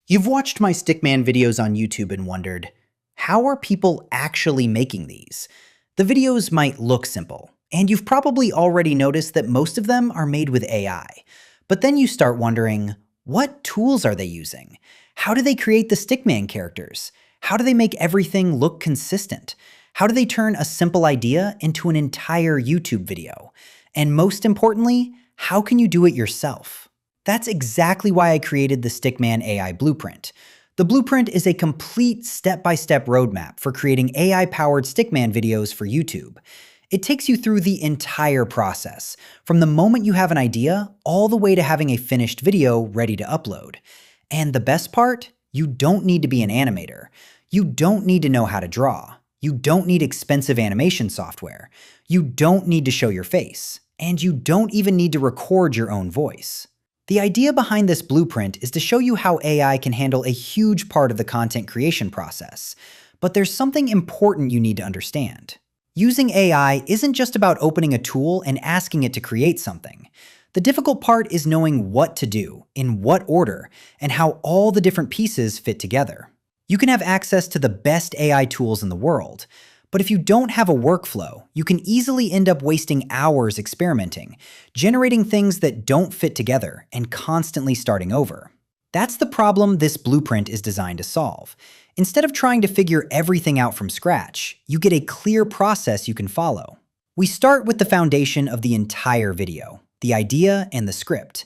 You've watched my Stickman videos on YouTube and wondered, how are people actually making these? The videos might look simple, and you've probably already noticed that most of them are made with AI. But then you start wondering, what tools are they using? How do they create the Stickman characters? How do they make everything look consistent? How do they turn a simple idea into an entire YouTube video? And most importantly, how can you do it yourself? That's exactly why I created the Stickman AI Blueprint. The Blueprint is a complete step-by-step roadmap for creating AI-powered Stickman videos for YouTube. It takes you through the entire process, from the moment you have an idea all the way to having a finished video ready to upload. And the best part? You don't need to be an animator. You don't need to know how to draw. You don't need expensive animation software. You don't need to show your face. And you don't even need to record your own voice. The idea behind this blueprint is to show you how AI can handle a huge part of the content creation process. But there's something important you need to understand. Using AI isn't just about opening a tool and asking it to create something. The difficult part is knowing what to do, in what order, and how all the different pieces fit together. You can have access to the best AI tools in the world, but if you don't have a workflow, you can easily end up wasting hours experimenting, generating things that don't fit together, and constantly starting over. That's the problem this blueprint is designed to solve. Instead of trying to figure everything out from scratch, you get a clear process you can follow. We start with the foundation of the entire video, the idea and the script.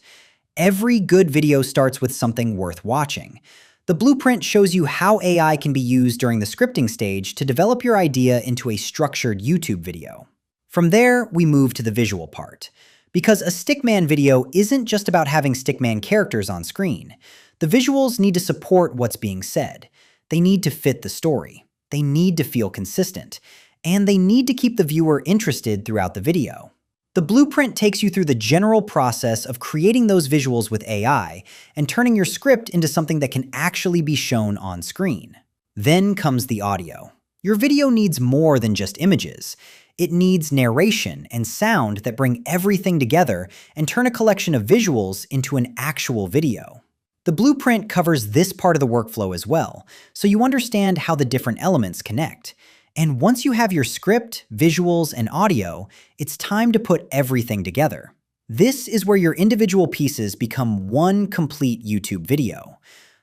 Every good video starts with something worth watching. The blueprint shows you how AI can be used during the scripting stage to develop your idea into a structured YouTube video. From there, we move to the visual part. Because a Stickman video isn't just about having Stickman characters on screen. The visuals need to support what's being said. They need to fit the story. They need to feel consistent. And they need to keep the viewer interested throughout the video. The blueprint takes you through the general process of creating those visuals with AI and turning your script into something that can actually be shown on screen. Then comes the audio. Your video needs more than just images. It needs narration and sound that bring everything together and turn a collection of visuals into an actual video. The blueprint covers this part of the workflow as well, so you understand how the different elements connect. And once you have your script, visuals, and audio, it's time to put everything together. This is where your individual pieces become one complete YouTube video.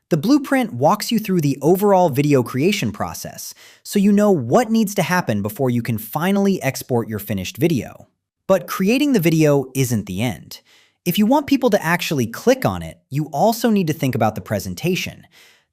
The blueprint walks you through the overall video creation process, so you know what needs to happen before you can finally export your finished video. But creating the video isn't the end. If you want people to actually click on it, you also need to think about the presentation.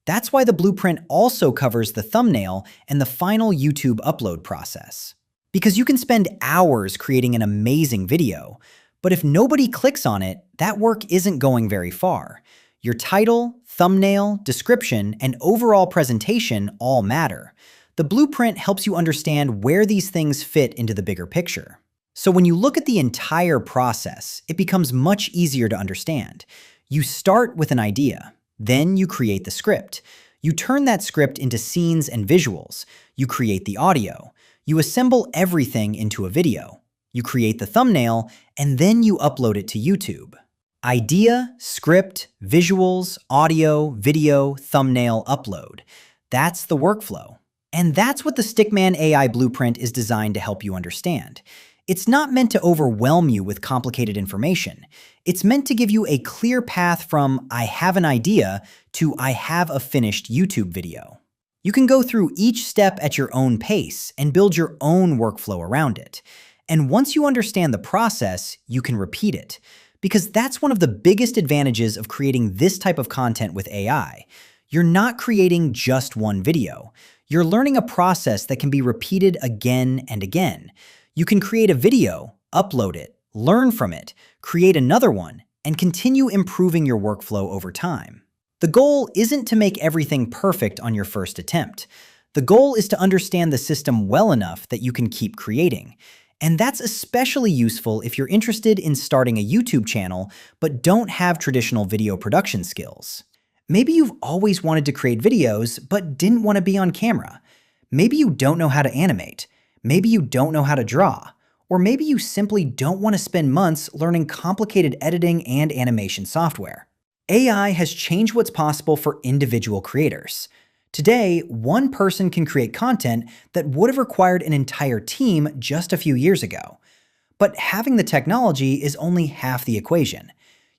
That's why the blueprint also covers the thumbnail and the final YouTube upload process. Because you can spend hours creating an amazing video, but if nobody clicks on it, that work isn't going very far. Your title, thumbnail, description, and overall presentation all matter. The blueprint helps you understand where these things fit into the bigger picture. So when you look at the entire process, it becomes much easier to understand. You start with an idea. Then you create the script. You turn that script into scenes and visuals. You create the audio. You assemble everything into a video. You create the thumbnail, and then you upload it to YouTube. Idea, script, visuals, audio, video, thumbnail, upload. That's the workflow. And that's what the Stickman AI Blueprint is designed to help you understand. It's not meant to overwhelm you with complicated information. It's meant to give you a clear path from I have an idea to I have a finished YouTube video. You can go through each step at your own pace and build your own workflow around it. And once you understand the process, you can repeat it. Because that's one of the biggest advantages of creating this type of content with AI. You're not creating just one video. You're learning a process that can be repeated again and again. You can create a video, upload it, learn from it, create another one, and continue improving your workflow over time. The goal isn't to make everything perfect on your first attempt. The goal is to understand the system well enough that you can keep creating. And that's especially useful if you're interested in starting a YouTube channel but don't have traditional video production skills. Maybe you've always wanted to create videos but didn't want to be on camera. Maybe you don't know how to animate. Maybe you don't know how to draw, or maybe you simply don't want to spend months learning complicated editing and animation software. AI has changed what's possible for individual creators. Today, one person can create content that would have required an entire team just a few years ago. But having the technology is only half the equation.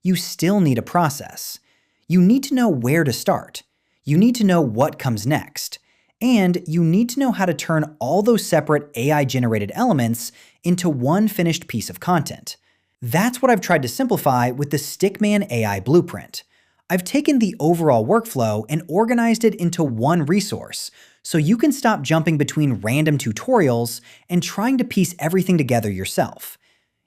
You still need a process. You need to know where to start. You need to know what comes next. And you need to know how to turn all those separate AI-generated elements into one finished piece of content. That's what I've tried to simplify with the Stickman AI Blueprint. I've taken the overall workflow and organized it into one resource, so you can stop jumping between random tutorials and trying to piece everything together yourself.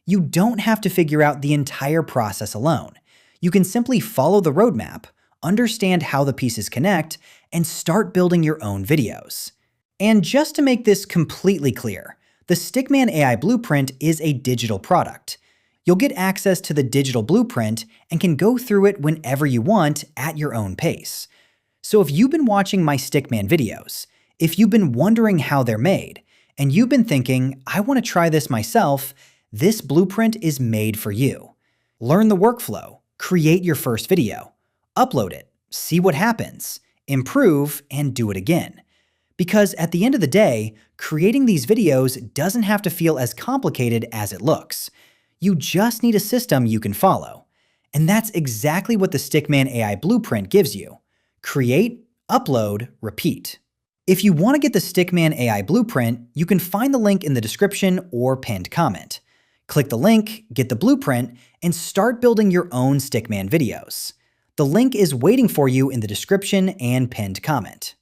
You don't have to figure out the entire process alone. You can simply follow the roadmap, understand how the pieces connect, and start building your own videos. And just to make this completely clear, the Stickman AI Blueprint is a digital product. You'll get access to the digital blueprint and can go through it whenever you want at your own pace. So if you've been watching my Stickman videos, if you've been wondering how they're made, and you've been thinking, I want to try this myself, this blueprint is made for you. Learn the workflow, create your first video, upload it, see what happens, improve, and do it again. Because at the end of the day, creating these videos doesn't have to feel as complicated as it looks. You just need a system you can follow. And that's exactly what the Stickman AI Blueprint gives you. Create, upload, repeat. If you want to get the Stickman AI Blueprint, you can find the link in the description or pinned comment. Click the link, get the blueprint, and start building your own Stickman videos. The link is waiting for you in the description and pinned comment.